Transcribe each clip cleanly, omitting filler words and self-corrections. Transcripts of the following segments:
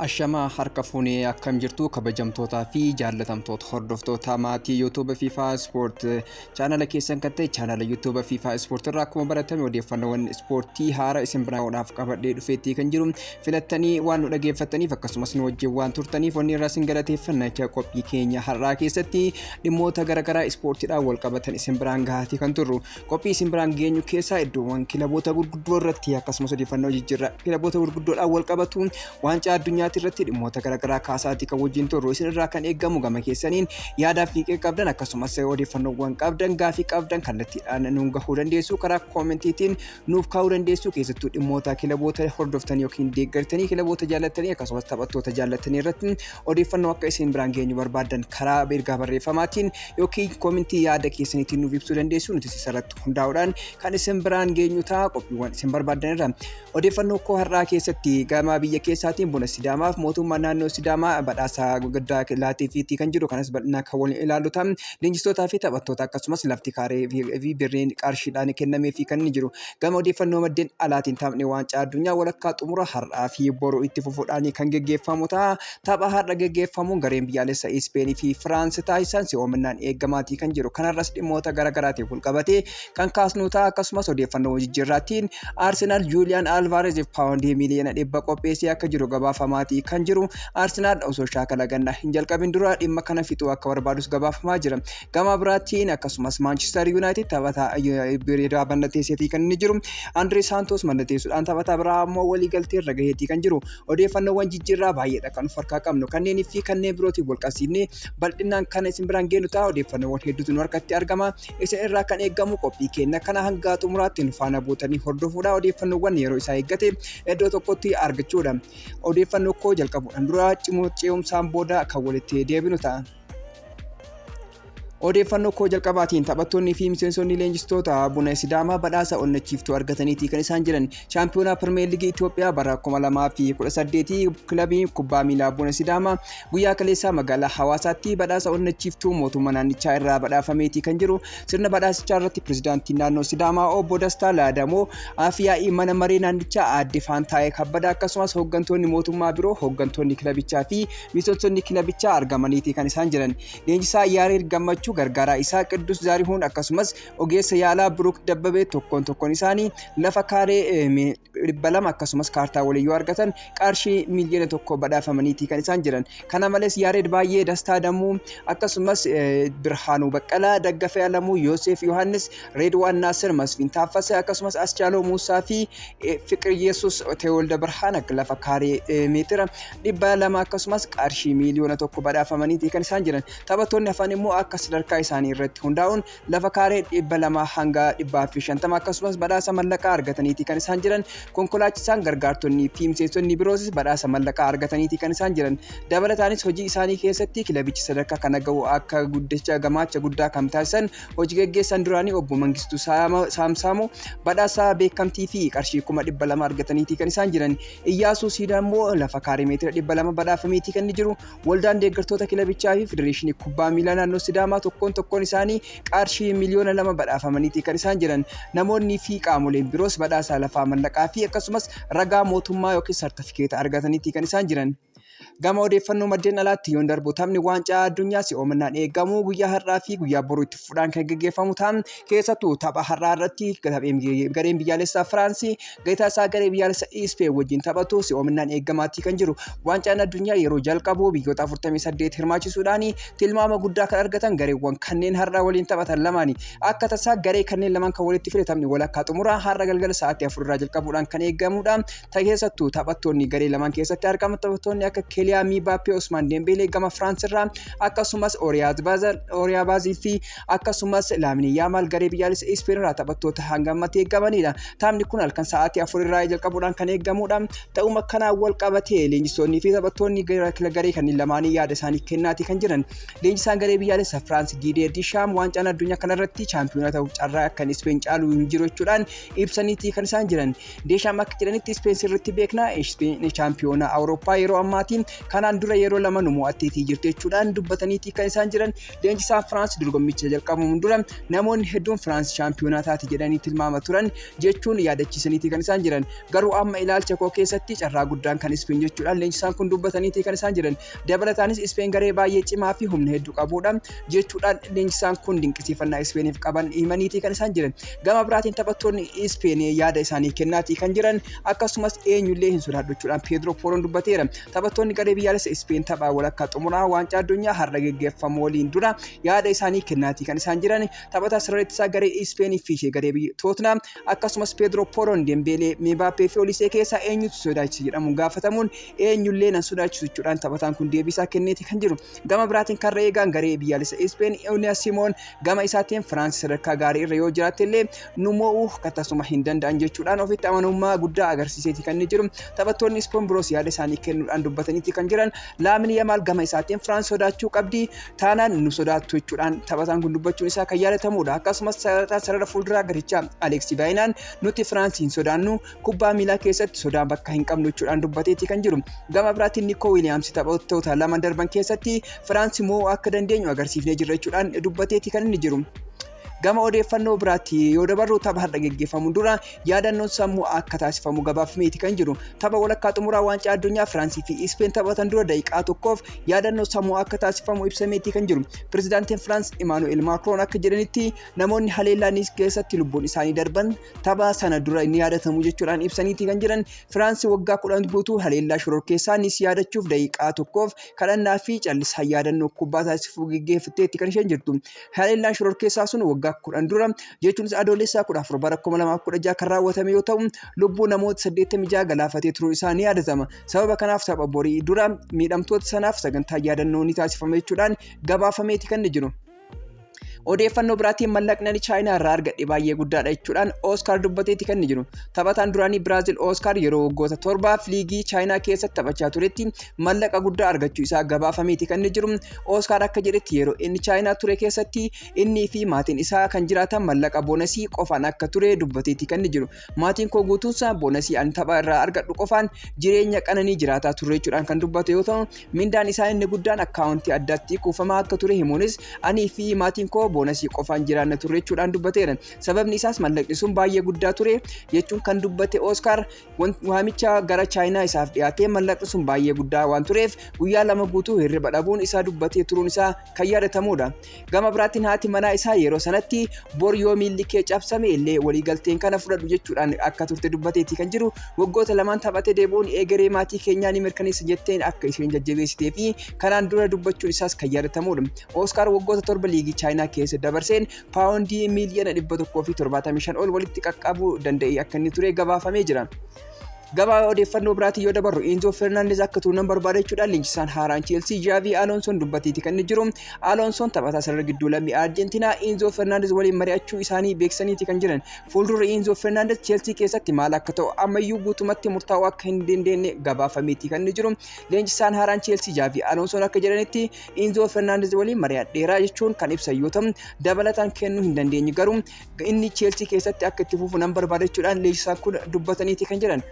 Ashamaa harka fuunee akkam jirtu kabajamtootaa fi jaallatamtoota hordoftoota maatii YouTube FIFA Sport chaanala keessan kan ta'e chaanala YouTube FIFA Sport irraa akkuma baratame odeeffannoowwan ispoortii haaraa isin biraadhaaf qabadhee dhufeetti kan jiru filattanii waan nu dhageeffataniif akkasumas nu wajjin waan turtaniif wanni irraa isin galateeffannaa qophii keenya har'aa keessatti dhimmoota garaagaraa ispoortiidhaan wal qabatan isin biraan gahaati kan turru qophii isin biraan geenyu keessaa iddoowwan kilaboota gurguddoo irratti akkasumas odeeffannoo jijjiirraa kilaboota gurguddoodhaan wal qabatu waancaa addunyaa irratti dhimmoota garaagaraa kaasaati kan wajjin turru isin irraa kan eegamu gama keessaniin yaadaa fi qabdan akkasumas odeeffannoowwan qabdan gaafii qabdan kallattiidhaan nuun gahuu dandeessu karaa koomentiitiin nuuf kaa'uu dandeessu keessattuu dhimmoota kilaboota hordoftanii yookiin deeggartanii kilaboota jaallattanii akkasumas taphattoota jaallattanii irratti odeeffannoo akka isin biraan geenyu barbaadan karaa ergaa barreeffamaatiin yookiin koomentii yaada keessaniitiin nuuf ibsuu dandeessu nuti isarratti hundaa'uudhaan kan isin biraan geenyu ta'a qophiiwwan isin barbaadan irra odeeffannoo koo har'aa keessatti gama biyya keessaatiin buna Sidaamaaf mootummaan naannoo Sidaamaa badhaasa guddaa laatiifiitii kan jiru kanas bal'inaa kan waliin ilaallu ta'a leenjistootaa fi taphattoota akkasumas lafti kaaree fi birreen qarshiidhaan kennamee fi kan inni jiru gama odeeffannoo maddeen alaatiin taphni waancaa addunyaa walakkaa xumura har'aa fi boru itti fufuudhaan kan geggeeffamu ta'a tapha har'a geggeeffamuun gareen biyyaalessa Ispeenii fi Firaansi taasisan si'oominaan eeggamaatii kan jiru kanarras dhimmoota garaagaraatiin wal qabatee kan kaasnu ta'a akkasumas odeeffannoo jijjiirraatiin Arsenaal Juuliyaan Alvaarez paawundii miliyoona 100 qopheessee akka jiru gabaafamaatii kan jiru Arsenaal osoo shaakala gannaa hin jalqabin dura dhimma kana fixuu akka barbaadus gabaafamaa jira gama biraatiin akkasumas Manchester United taphataa biraa bannateesseetii kan inni jiru Andree Santos mannateessuudhaan taphataa biraa ammoo waliigaltee irra gaheetii kan jiru odeeffannoowwan jijjiirraa baay'eedha kan of harkaa qabnu kanneenii fi kanneen birootiin wal qabsiifnee bal'inaan kana isin biraan geenyu ta'a odeeffannoowwan hedduutu nu harkatti argama isin irraa kan eeggamu qophii keenya kana hanga xumuraatti nu faana buutanii hordofuudha odeeffannoowwan yeroo isaa eeggate iddoo tokkotti argachuudha odeeffannoo koo jalqabuudhaan dura ce'umsaan booda kan walitti deebinu ta'a. Odeeffannoo koo jalqabaatiin taphattoonni fi miseensonni leenjistoota buna Sidaamaa badhaasa onnachiiftuu argataniiti kan isaan jiran shaampiyoonaa Pirimeer Liigii Itoophiyaa bara 2018 kilabii kubbaa miilaa buna Sidaamaa guyyaa kaleessaa magaalaa Hawaasaatti badhaasa onnachiiftuu mootummaa naannichaa irraa badhaafameeti kan jiru sirna badhaasichaa irratti pirezidaantiin naannoo Sidaamaa obbo Dastaa Laadamoo Afiyaa'ii mana maree naannichaa aadde Faantaayee Kabbadaa akkasumas hooggantoonni mootummaa biroo hooggantoonni kilabichaa fi miseensonni kilabichaa argamaniiti kan isaan jiran leenjisaa Yaareed Gammachuu gargaaraa isaa Qidduus Zaarihuun akkasumas ogeessa yaalaa Biruuk Dabbabee tokkoon isaanii lafa kaaree 200 akkasumas kaartaa walii yoo argatan qarshii miliyoona 1 badhaafamaniiti kan isaan jiran kana malees Yaareed Baay'ee Dastaa Damuu akkasumas Birhaanuu Baqqalaa Daggafee Alamuu Yoosef Yohannis Reedwaan Naasir Masfiin Taaffasee akkasumas Aschaaloo Muusaa fi Fiqir Yesuus Teewolda Birhaan lafa kaaree meetira 200 akkasumas qarshii miliyoona 1 badhaafamaniiti kan isaan jiran taphattoonni hafan immoo akka sadarkaa isaanii irratti hundaa'uun lafa kaaree 200 hanga 150 akkasumas badhaasa mallaqaa argataniiti kan isaan jiran konkolaachisaan gargaartonni fi miseensonni biroos badhaasa mallaqaa argataniiti kan isaan jiran dabalataanis hojii isaanii keessatti kilabichi sadarkaa kana ga'u akka guddicha gamaacha guddaa kan taasisan hojii gaggeessan duraanii obbo Mangistuu Saamsamoo badhaasa beekamtii fi qarshii 200 argataniiti kan isaan jiran Iyyaasuu Siidamoo lafa kaaree meetira 200 badhaafameeti kan jiru waldaan deeggartoota kilabichaa fi federeeshinii kubbaa miilaa naannoo Sidaamaa tokkoon isaanii qarshii miliyoona 2 badhaafamaniiti kan isaan jiran namoonni fi qaamoleen biroos badhaasa lafaa mallaqaa fi akkasumas ragaa mootummaa yookiin sartifikeeta argataniiti kan isaan jiran. Gama odeeffannoo maddeen alaatti yoon darbu taphni waancaa addunyaa si'oominaan eegamu guyyaa har'aa fi guyyaa boruu itti fufuudhaan kan gaggeeffamu ta'a keessattuu tapha har'aa irratti gareen biyyaalessaa Firaansii gataa isaa garee biyyaalessa Ispeen wajjin taphatu si'oominaan eeggamaatti kan jiru waancaan addunyaa yeroo jalqabu biyyoota 48 hirmaachisuudhaan tilmaama guddaa kan argatan gareewwan kanneen har'aa waliin taphatan lamaani akka tasaa garee kanneen lamaan kan walitti fide taphni walakkaa xumuraa har'a galgala sa'aatii 4 irraa jalqabuudhaan kan eeggamudha keessattuu taphattoonni garee lamaan keessatti argaman taphattoonni akka Kylian Mbappé Ousmane Dembélé gama France irraa akkasumas Oriyaa Baazil fi akkasumas Lamine Yamal garee biyyaalessa Ispeen irraa taphattoota hangamatti eeggamanidha. Taphni kun halkan sa'aatii 4 irraa jalqabuudhaan kan eeggamudha. Ta'uma kanaan wal qabatee leenjistoonni fi taphattoonni garee kanneen lamaanii yaada isaanii kennaati kan jiran. Leenjisaan garee biyyaalessa France Didier Deschamps waancaan addunyaa kanarratti chaampiyoona ta'uu carraa kan Ispeen caalu hin jiru jechuudhaan ibsaniiti kan isaan jiran. Deschamps akka jedhanitti Ispeen sirriitti beekna Ispeen chaampiyoona Awurooppaa yeroo ammaatiin kanaan dura yeroo lama nu mo'atteetii jirti jechuudhaan dubbataniiti kan isaan jiran. Leenjisaan Firaans dorgommicha jalqabamuun dura namoonni hedduun Firaans shaampiyoonaa taati jedhanii tilmaama turan jechuun yaadachiisaniiti kan isaan jiran. Garuu amma ilaalcha koo keessatti carraa guddaan kan Ispeen jechuudhaan leenjisaan kun dubbataniiti kan isaan jiran. Dabalataanis Ispeen garee baay'ee cimaa fi humna hedduu qabudha jechuudhaan leenjisaan kun dinqisiifannaa Ispeeniif qaban himaniiti kan isaan jiran. Gama biraatiin taphattoonni Ispeen yaada isaanii kennaatii kan jiran akkasumas eenyullee hin sodaadhu jechuudhaan Pedro Porron dubbateera. Taphattoonni garee biyyaalessa Ispeen taphaa walakkaa xumuraa waancaa addunyaa har'a geggeeffamu waliin dura yaada isaanii kennaatii kan isaan jiran. Taphataa sirreettisaa garee Ispeen fi ishee garee biyya Tottenham akkasumas Pedro Porron Dembele, Mbappé fi Olise keessaa eenyutu sodaachisa jedhamuun gaafatamuun eenyullee nan sodaachisu jechuudhaan taphataan kun deebisaa kenneeti kan jiru. Gama biraatiin kan reegaan garee biyyaalessa Ispeen Unai Simon gama isaatiin Firaans sadarkaa gaarii irra yoo jiraatellee nu mo'uu akkasuma hin danda'an jechuudhaan ofitti amanamummaa guddaa agarsiiseeti kan jiru. Taphattoonni Ispeen biroos yaada isaanii kennuudhaan dubbataniiti kan jiran. Laamin Yamaal gama isaatiin Firaans sodaachuu qabdi taanaan nu sodaattu jechuudhaan taphataan kun dubbachuun isaa kan yaadatamudha. Akkasumas sarara fuulduraa garichaa Alexis Baayinaan nuti Firaans hin sodaannu kubbaa miilaa keessatti sodaan bakka hin qabnu jechuudhaan dubbateeti kan jiru. Gama biraatiin Nico Williams taphattoota lama darban keessatti Firaans mo'uu akka dandeenyu agarsiifnee jirra jechuudhaan dubbateeti kan inni jiru. Gama odeeffannoo biraatti yoo dabarru tapha har'a geggeeffamuun dura yaadannoon sammuu akka taasifamu gabaafameeti kan jiru. Tapha walakkaa xumuraa waancaa addunyaa Firaansii fi Ispeen taphatan dura daqiiqaa tokkoof yaadannoo sammuu akka taasifamu ibsameeti kan jiru. Pirezidaantiin Firaans Emmanuel Macron akka jedhanitti namoonni haleellaanis keessatti lubbuun isaanii darban tapha sana dura inni yaadatamu jechuudhaan ibsaniiti kan jiran. Firaans waggaa 10 guutuu haleellaa shororkeessaanis yaadachuuf daqiiqaa tokkoof kadhannaa fi callisaa yaadannoo kubbaa taasifuu geggeeffatteetti kan isheen jirtu. Haleellaan shororkeessaa sun waggaa 10 dura jechuunis adoolessaa 14 bara 2016 kan raawwatame yoo ta'u lubbuu namoota 86 galaafatee turuun isaanii yaadatama. Sababa kanaaf tapha borii dura miidhamtoota sanaaf sagantaa yaadannoo ni taasifama jechuudhaan gabaafameeti kan jiru. Odeeffannoo biraatiin mallaqni Chaayinaa irraa argadhe baay'ee guddaadha jechuudhaan Oscar dubbateeti kan jiru. Taphataan duraanii Biraazil Oscar yeroo waggoota 7 liigii Chaayinaa keessatti taphachaa turetti mallaqa guddaa argachuu isaa gabaafameeti kan jiru. Oscar akka jedhetti yeroo inni Chaayinaa ture keessatti inni fi maatiin isaa kan jiraatan mallaqa boonasii qofaan akka ture dubbateeti kan jiru. Maatiin koo guutuunsaa boonasii ani tapha irraa argadhu qofaan jireenya qananii jiraataa ture jechuudhaan kan dubbate yoo ta'u mindaan isaa inni guddaan akkaawuntii addaatti kuufamaa akka ture himuunis ani fi maatiin koo boonasii qofaan jiraanna ture jechuudhaan dubbateera. Sababni isaas mallaqni sun baay'ee guddaa ture jechuun kan dubbate Oscar waamicha gara Chaayinaa isaaf dhiyaatee mallaqni sun baay'ee guddaa waan tureef guyyaa 2 guutuu hirriba dhabuun isaa dubbatee turuun isaa kan yaadatamudha. Gama biraatiin haati manaa isaa yeroo sanatti bor yoo miilli kee cabsame illee waliigalteen kana fudhadhu jechuudhaan akka turte dubbateeti kan jiru. Waggoota 2 taphatee deebi'uun eegaree maatii keenyaa ni mirkaneessa jetteen akka isheen jajjabeessitee fi kanaan dura dubbachuun isaas kan yaadatamudha. Oscar waggoota 7 liigii Chaayinaa keessa dabarseen paawundii miiliyoona 175 ol walitti qaqqabuu danda'e akka inni ture gabaafamee jira. Gabaa odeeffannoo biraatiin yoo dabarru Enzo Fernandez akka turuun barbaada jechuudhaan leenjisaan haaraan Chelsea Xavi Alonso dubbateeti kan jiru. Alonso taphataa sarara gidduu lammii Argentinaa Enzo Fernandez waliin mari'achuu isaanii beeksaniiti kan jiran. Fuuldura Enzo Fernandez Chelsea keessatti maal akka ta'u ammayyuu guutumatti murtaa'uu akka hin dandeenye gabaafameeti kan jiru. Leenjisaan haaraan Chelsea Xavi Alonso akka jedhanitti Enzo Fernandez waliin mari'adheeraa jechuun kan ibsan yoo ta'u dabalataan kennuu hin dandeenye garuu inni Chelsea keessatti akka itti fufu nan barbaada jechuudhaan leenjisaan kun dubbataniiti kan jiran.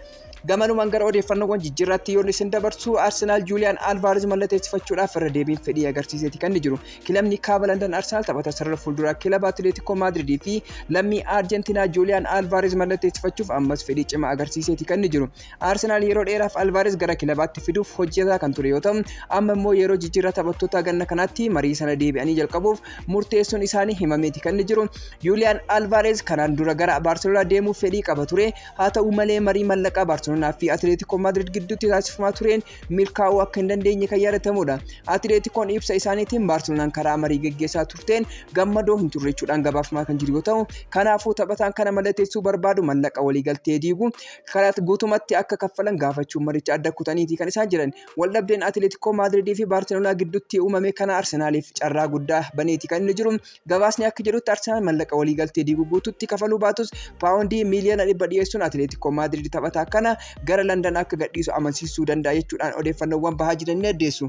Gamanumaan gara odeeffannoowwan jijjiirratti yoo isin dabarsu Arsenal Julian Alvarez mallatteessifachuudhaaf irra deebiin fedhii agarsiiseeti kan jiru. Kilabni kaaba London Arsenal taphataa sarara fuulduraa kilaba Atletico Madrid fi lammii Argentinaa Julian Alvarez mallatteessifachuuf ammas fedhii cimaa agarsiiseeti kan jiru. Arsenal yeroo dheeraaf Alvarez gara kilabaatti fiduuf hojjetaa kan ture yoo ta'u amma immoo yeroo jijjiirraa taphattoota ganna kanaatti marii sana deebi'anii jalqabuuf murteessuun isaanii himameeti kan jiru. Julian Alvarez kanaan dura gara Barcelona deemuuf fedhii qaba ture haa ta'u malee marii mallaqaa Barcelona fi Atletico Madrid gidduutti taasifamaa tureen milkaa'uu akka hin dandeenye kan yaadatamudha. Atleticoon ibsa isaaniitiin Barcelonaan karaa marii geggeessaa turteen gammadoo hin turre jechuudhaan gabaafamaa kan jiru yoo ta'u kanaafuu taphataan kana mallatteessuu barbaadu mallaqa waliigaltee diiguu karaa guutumatti akka kaffalan gaafachuun maricha adda kutaniiti kan isaan jiran. Waldhabdeen Atletico Madrid fi Barcelona gidduutti uumame kana Arsenaaliif carraa guddaa baneeti kan inni jiru. Gabaasni akka jedhutti Arsenal mallaqa waliigaltee diiguu guututti kafaluu baatus paawundii miiliyoona 100 dhiyeessuun Atletico Madrid taphataa kana gara London akka gadhiisu amansiisuu danda'a jechuudhaan odeeffannoowwan bahaa jiran ni addeessu.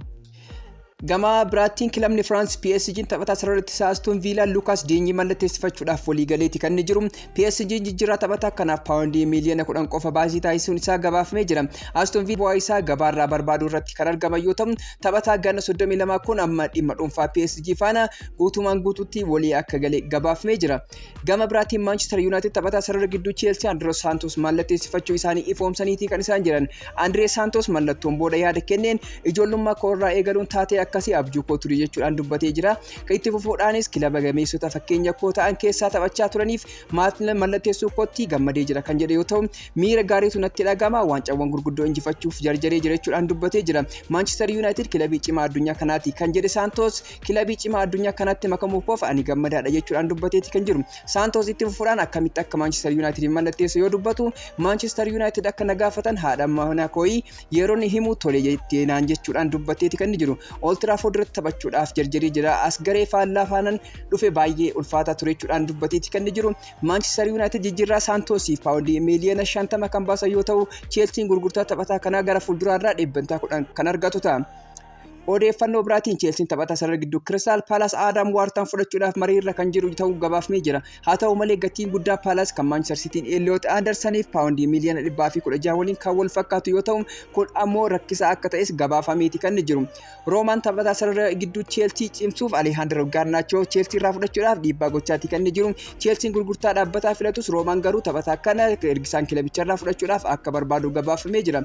Gama biraatiin kilabni France PSG taphataa sararratti Aston Villa Lucas Digne mallatteessifachuudhaaf walii galeeti kan inni jiru. PSG jijjiirraa taphataa kanaaf paawundii miliyoona 10 qofa baasii taasisuun isaa gabaafamee jira. Aston Villa bu'aa isaa gabaarraa barbaaduu irratti kan argaman yoo ta'u, taphataa ganna 32 kun amma dhimma dhuunfaa PSG faana guutumaan guutuutti walii akka galee gabaafamee jira. Gama biraatiin Manchester United taphataa sarara gidduu Chelsea Andres Santos mallatteessifachuu isaanii ifoomsaniiti kan isaan jiran. Andres Santos mallattoon booda yaada kenneen ijoollummaa koorraa eegaluun taatee akkasii abjuu koo ture jechuudhaan dubbatee jira. Kan itti fufuudhaanis kilaba gameessota fakkeenya koo ta'an keessaa taphachaa turaniif mallatteessuu kootti gammadee jira kan jedhe yoo ta'u, miira gaariitu natti dhagama, waancawwan gurguddoo injifachuuf jarjaree jira jechuudhaan dubbatee jira. Manchester United kilabii cimaa addunyaa kanaati kan jedhe Santos, kilabii cimaa addunyaa kanatti makamuuf ani gammadaadha jechuudhaan dubbateeti kan jiru. Santos itti fufuudhaan akkamitti akka Manchester United mallatteessu yoo dubbatu, Manchester United akka nagaafatan haadha mana kooyi yeroon himuu tole jettee naan jechuudhaan dubbateeti kan jiru. Old Trafford irratti taphachuudhaaf jarjaree jira. As garee faallaa faanaan dhufe baay'ee ulfaataa ture jechuudhaan dubbateeti kan jiru. Manchester United jijjiirraa Santosiif paawundii miliyoona 50 kan baasan yoo ta'u, Chelsea gurgurtaa taphataa kanaa gara fuulduraarraa dhibbantaa 10 kan argatu ta'a. Odeeffannoo biraatiin Chelsea taphataa sarara gidduu Crystal Palace Adam Wharton fudhachuudhaaf mariirra kan jiru ta'uu gabaafamee jira. Haa ta'u malee gatiin guddaa Palace kan Manchester City Elliot Andersoniif paawundii miliyoona 116 waliin kan wal fakkaatu yoo ta'u, kun ammoo rakkisaa akka ta'es gabaafameeti kan jiru. Roomaan taphataa sarara gidduu Chelsea cimsuuf Alejandro Garnacho Chelsea irraa fudhachuudhaaf dhiibbaa gochaati kan jiru. Chelsea gurgurtaa dhaabbataa filatus Roomaan garuu taphataa kana ergisaan kilabicharraa fudhachuudhaaf akka barbaadu gabaafamee jira.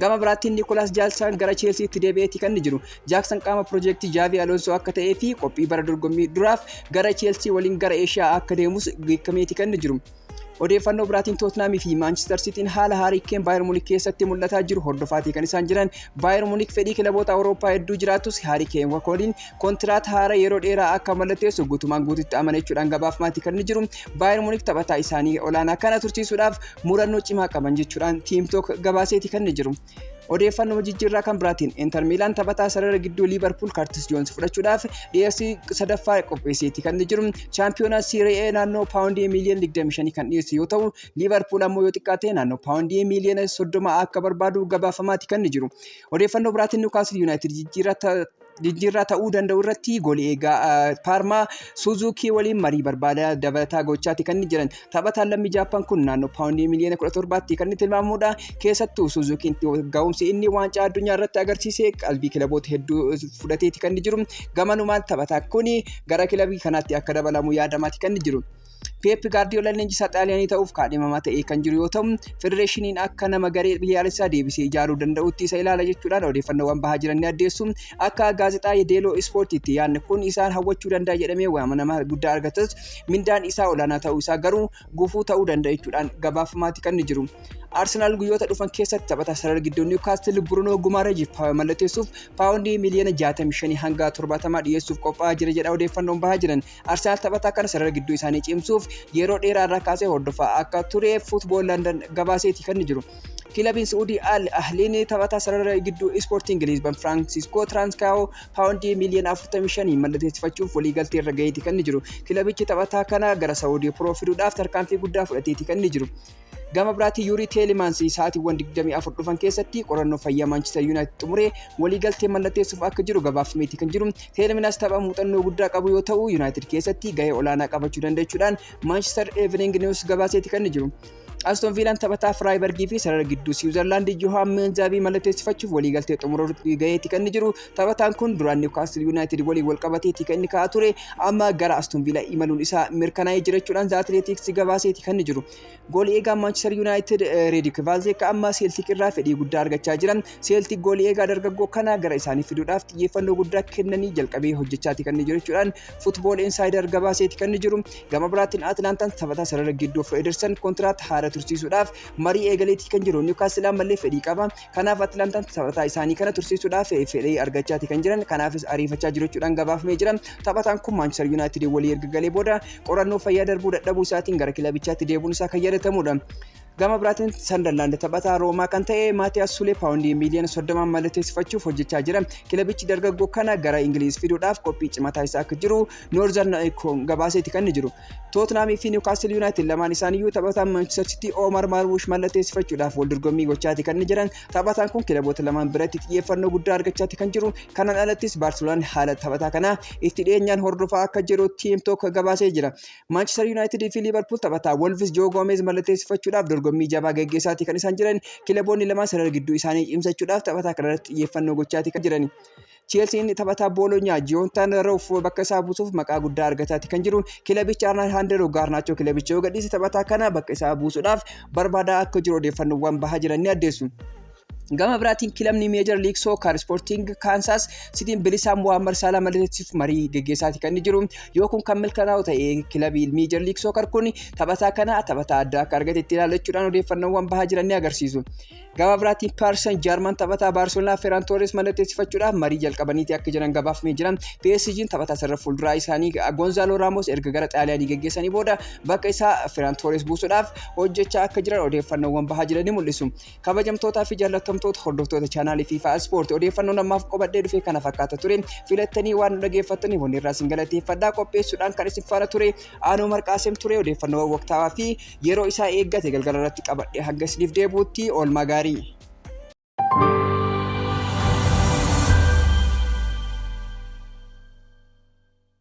Gama biraatiin Nicolas Jackson gara Chelsea itti deebi'eeti kan jiru. Jackson qaama piroojeektii Xavi Alonso akka ta'ee fi qophii bara dorgommii duraaf gara Chelsea waliin gara Eeshiyaa akka deemus beekameeti kan jiru. Odeeffannoo biraatiin Tottenham fi Manchester City haala Harry Kane Bayern Munich keessatti mul'ataa jiru hordofaatii kan isaan jiran. Bayern Munich fedhii kilaboota Awurooppaa hedduu jiraatus Harry Kane waliin kontiraat haaraa yeroo dheeraa akka mallatteessu guutumaan guututti amanechuudhaan gabaafamaati kan jiru. Bayern Munich taphataa isaanii olaanaa kana tursiisuudhaaf murannoo cimaa qaban jechuudhaan Team Talk gabaaseeti kan jiru. Odeeffannoo jijjiirraa kan biraatiin Inter Milan taphataa sarara gidduu Liverpool Curtis Jones fudhachuudhaaf dhiyeessii sadaffaa qopheesseeti kan jiru. Chaampiyoonaa Serie A naannoo paawundii miliyoona 25 kan dhiyeesse yoo ta'u, Liverpool ammoo yoo xiqqaate naannoo paawundii miliyoona 30 akka barbaadu gabaafamaati kan jiru. Odeeffannoo biraatiin Newcastle United jijjiirraa ta'uu danda'u irratti goolii eegaa Parma Suzuki waliin marii barbaada dabalataa gochaati kan jiran. Taphataan lammii Jaappaan kun naannoo paawundii miliyoona 17tti kan tilmaamudha. Keessattuu Suzukiin ga'umsi inni waancaa addunyaa irratti agarsiise qalbii kilaboota hedduu fudhateeti kan jiru. Gamanumaan taphataa kun gara kilabii kanaatti akka dabalamu yaadamaati kan jiru. Pep Guardiola leenjisaa Xaaliyaanii ta'uuf kaadhimamaa ta'ee kan jiru yoo ta'u, federeeshiniin akka nama garee biyyaalessaa deebisee ijaaruu danda'utti isa ilaala jechuudhaan odeeffannoowwan bahaa jiran ni addeessu. Akka gaazexaa Delo Sportiitti yaadni kun isaan hawwachuu danda'a jedhamee waamama guddaa argatus mindaan isaa olaanaa ta'uu isaa garuu gufuu ta'uu danda'a jechuudhaan gabaafamaati kan jiru. Arsenal guyyoota dhufan keessatti taphataa sarara gidduu Newcastle Bruno Guimaraes mallatteessuuf paawundii miliyoona 65 hanga 70 dhiyeessuuf qophaa'aa jira jedha odeeffannoon bahaa jiran. Arsenal taphataa kana sarara gidduu isaanii cimsuuf yeroo dheeraa irraa kaasee hordofaa akka ture Football London gabaaseeti kan jiru. Kilabiin Saudi Al Ahliin taphataa sarara gidduu Sporting Lisbon Francisco Transcao paawundii miliyoona 45 mallatteessifachuuf waliigaltee irra gaheeti kan jiru. Kilabichi taphataa kana gara Saudi Pro fiduudhaaf tarkaanfii guddaa fudhateeti kan jiru. Gama biraatiin Yuri Tielemans sa'aatiiwwan 24 dhufan keessatti qorannoo fayyaa Manchester United xumuree waliigaltee mallatteessuuf akka jiru gabaafameeti kan jiru. Tielemans tapha muuxannoo guddaa qabu yoo ta'u, United keessatti gahee olaanaa qabachuu dandachuudhaan Manchester Evening News gabaaseeti kan jiru. Aston Villa taphataa Freiburg fi sarara gidduu Switzerland Johan Menzabi mallatteessifachuuf waliigaltee xumuruutti gaheeti kan jiru. Taphataan kun duraan Newcastle United waliin wal qabateeti kan inni ka'aa ture, amma gara Aston Villa imaluun isaa mirkanaa'ee jira jechuudhaan The Athletic gabaaseeti kan jiru. Goolii eegaa Manchester United Reddick Valzeka amma Celtic irraa fedhii guddaa argachaa jiran. Celtic goolii eegaa dargaggoo kana gara isaanii fiduudhaaf xiyyeeffannoo guddaa kennanii jalqabee hojjechaati kan jiru jechuudhaan Football Insider gabaaseeti kan jiru. Gama biraatiin Atlantaan taphataa sarara gidduu Ederson kontiraat haara tursiisuudhaaf marii eegaleetii kan jiru. Newcastle ammallee fedhii qaba. Kanaaf Atlantaan taphataa isaanii kana tursiisuudhaaf fedhii argachaati kan jiran. Kanaafis ariifachaa jiru jechuudhaan gabaafamee jira. Taphataan kun Manchester United walii erga galee booda qorannoo fayyaa darbuu dadhabuu isaatiin gara kilabichaatti deebi'uun isaa kan yaadatamudha. Gama biraatiin Sunderland taphataa Roomaa kan ta'e Maatiyaas Sulee paawundii miiliyoona 30 mallatteessifachuuf hojjechaa jira. Kilabichi dargaggoo kana gara Ingiliiz fiduudhaaf qophii cimaa isaa akka jiru Northern gabaaseeti kan jiru. Tottenham fi Newcastle United lamaan isaaniiyyuu taphataa Manchester City Omar Marmush mallatteessifachuudhaaf wal dorgommii gochaati kan jiran. Taphataan kun kilaboota lamaan biratti xiyyeeffannoo guddaa argachaati kan jiru. Kanaan alattis Barcelona haala taphataa kana itti dhiyeenyaan hordofaa akka jiru Team Talk gabaasee jira. Manchester United fi Liverpool taphataa Wolves Joe Gomez mallatteessifachuudhaaf dorgommii jabaa gaggeessaati kan isaan jiran. Kilaboonni lamaan sarara gidduu isaanii cimsachuudhaaf taphataa kanarratti xiyyeeffannoo gochaati kan jiran. Chelsea taphataa Bologna Jonathan Roof bakka isaa buusuuf maqaa guddaa argataati kan jiru. Kilabichi Arnaandoo Garnaachoo kilabicha yoo gadhiise taphataa kana bakka isaa buusuudhaaf barbaadaa akka jiru odeeffannoowwan bahaa jiran ni addeessu. Gama biraatiin kilabni Major League Soccer Sporting Kansas City bilisaa Muhammad Salah mallatteessuuf marii gaggeessaati kan jiru. Yoo kun kan milkaa'u ta'e kilabii Major League Soccer kun taphataa kana taphataa addaa akka argate itti ilaalachuudhaan odeeffannoowwan bahaa jiran ni agarsiisu. Gama biraatiin Paris Saint-Germain taphataa Barcelona Ferran Torres mallatteessifachuudhaaf marii jalqabaniiti akka jiran gabaafamee jira. PSG taphataa sarara fuulduraa isaanii Gonzalo Ramos erga gara Xaaliyaanii gaggeessanii booda bakka isaa Ferran Torres buusuudhaaf hojjechaa akka jiran odeeffannoowwan bahaa jiran ni mul'isu. Kabajamtootaa fi jaallatamtoota hordoftoota chaanaalii FIFA Sport odeeffannoo namaaf qobadhee dhufe kana fakkaata ture. Filattanii waan dhaggeeffattaniif wanirraa isin galateeffadhaa. Qopheessuudhaan kan isin faana ture Aanoo Marqaaseem ture. Odeeffannoo waqtaawaa fi yeroo isaa eeggate galgala irratti qabadhee hanga isiniif deebuutti oolmaa gaarii.